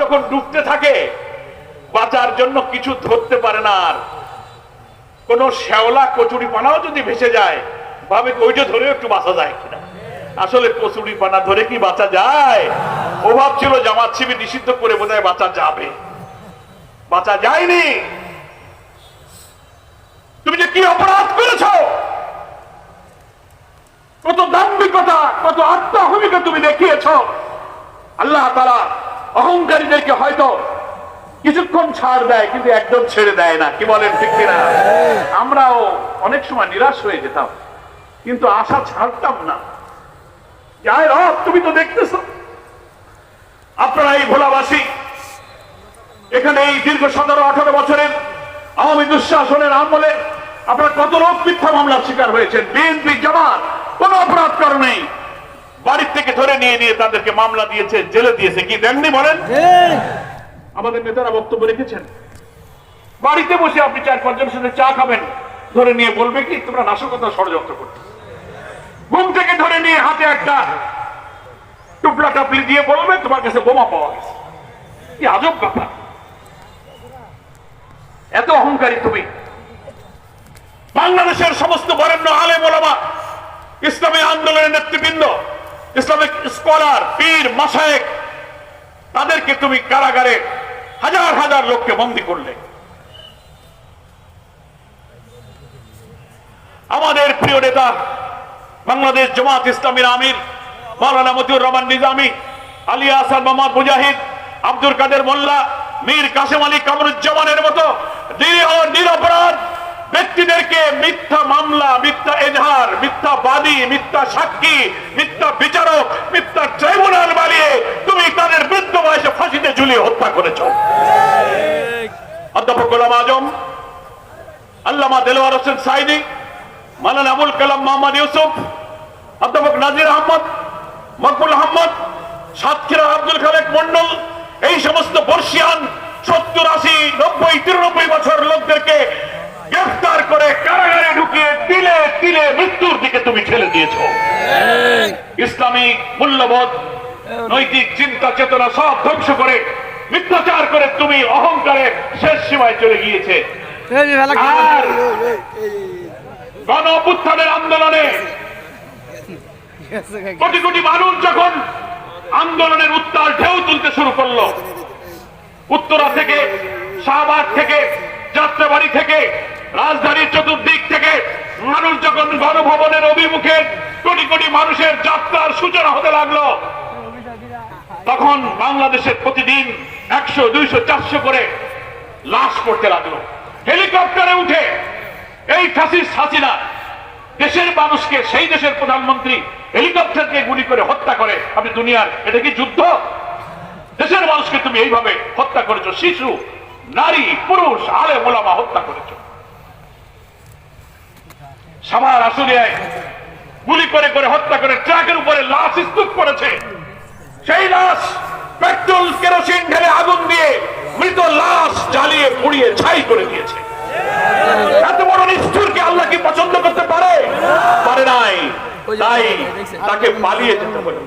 যখন ডুবতে থাকে বাঁচার জন্য কিছু ধরতে পারে না, আর কোন শ্যাওলা কচুরি পানাও যদি ভেসে যায় ভাবে ওইটা ধরে একটু বাঁচা যায় কিনা। আসলে কচুরি পানা ধরে কি বাঁচা যায়? অভাব ছিল জামাত শিবির নিষিদ্ধ করে বোধহয় বাঁচা যাবে, বাঁচা যায়নি। তুমি যে কি অপরাধ করেছ, কত দাম্ভিকতা, কত আত্মাহমিকা তুমি দেখিয়েছ। আল্লাহ তাআলা অহংকারীদেরকে হয়তো কিছুক্ষণ ছাড় দেয়, কিন্তু একদম ছেড়ে দেয় না। কি বলেন, ঠিক কিনা? আমরাও অনেক সময় নিরাশ হয়ে যেতাম, কিন্তু আশা ছাড়তাম না। যাই রব, তুমি তো দেখতেছো আপনারা এই ভোলাবাসী এখানে এই দীর্ঘ 17-18 বছরের আওয়ামী দুঃশাসনের আমলে আপনারা কত লোক মিথ্যা মামলার শিকার হয়েছেন। বিএনপি জামাত কোন অপরাধ করে নেই, বাড়ির থেকে ধরে নিয়ে নিয়ে তাদেরকে মামলা দিয়েছে, জেলে দিয়েছে। কি দেননি বলেন? আমাদের নেতারা বক্তব্য রেখেছেন। বাড়িতে বসে আপনি 4-5 জনের সাথে চা খাবেন, ধরে নিয়ে বলবে কি তোমরা নাশকতা ষড়যন্ত্র করছো। ঘুম থেকে ধরে নিয়ে হাতে একটা টুপলা টাপলি দিয়ে বলবে তোমার কাছে বোমা পাওয়া গেছে। কি আজব ব্যাপার, এত অহংকারী তুমি। বাংলাদেশের সমস্ত বরেণ্য আলেম ওলামা, ইসলামী আন্দোলনের নেতৃবৃন্দ, ইসলামিক স্কলার, পীর, মাশায়েখ, তাদেরকে তুমি কারাগারে হাজার হাজার লোককে বন্দী করলে। আমাদের প্রিয় নেতা বাংলাদেশ জামাত ইসলামীর আমির মাওলানা মতিউর রহমান নিজামী, আলী আহসান মোহাম্মদ মুজাহিদ, আব্দুল কাদের মোল্লা, মীর কাসেম আলী কামরুজ্জামানের মতো নিরপরাধ ব্যক্তিদেরকে মিথ্যা মামলা, মিথ্যা এজাহার, মিথ্যা বাদী, মিথ্যা সাক্ষী, মিথ্যা বিচারক, মিথ্যা ট্রাইব্যুনাল বানিয়ে তুমি তাদের বৃদ্ধ বয়সে ফাঁসিতে ঝুলিয়ে হত্যা করেছ। অধ্যাপক গোলাম আজম, আল্লামা দেলোয়ার হোসেন সাইদি, মাওলানা আবুল কালাম মোহাম্মদ ইউসুফ, অধ্যাপক নাজির আহমদ, মকবুল আহমদ, সাতক্ষীরা আব্দুল খালেক মন্ডল, এই সমস্ত বর্ষিয়ান 70, 80, 90, 93 বছর লোকদেরকে গ্রেফতার করে কারাগারে ঢুকিয়ে তিলে তিলে মৃত্যুর দিকে তুমি ঠেলে দিয়েছ। ইসলামী মূল্যবোধ, নৈতিক চিন্তা চেতনা সব ধ্বংস করে, মিথ্যাচার করে তুমি অহংকারের শেষ সীমায় চলে গিয়েছে। আর গণ অভ্যুত্থানের আন্দোলনে কোটি কোটি মানুষ যখন আন্দোলনের উত্তাল ঢেউ তুলতে শুরু করলো, উত্তরা থেকে, শাহবাগ থেকে, যাত্রাবাড়ি থেকে, রাজধানীর চতুর্দিক থেকে মানুষ যখন গণভবনের অভিমুখে কোটি কোটি মানুষের যাত্রার সূচনা হতে লাগলো, তখন বাংলাদেশের প্রতিদিন 100, 200, 400 করে লাশ পড়তে লাগলো। হেলিকপ্টারে উঠে এই ফ্যাসিস্ট হাসিনা দেশের মানুষকে, সেই দেশের প্রধানমন্ত্রী হেলিকপ্টারকে গুলি করে হত্যা করে। আপনি দুনিয়ার, এটা কি যুদ্ধ? দেশের মানুষকে তুমি এইভাবে হত্যা করেছো, শিশু, নারী, পুরুষ, আলেম ওলামা হত্যা করেছো। সাভার আশুলিয়ায় গুলি করে করে হত্যা করে ট্রাকের উপরে লাশ স্তূপ করেছে। সেই লাশ পেট্রোল কেরোসিন ঢেলে আগুন দিয়ে মৃত লাশ জ্বালিয়ে পুড়িয়ে ছাই করে দিয়েছে। এত বড় নিষ্ঠুরকে আল্লাহ কি পছন্দ করতে পারে? পারে নাই। তাই তাকে পালিয়ে যেতে বলে।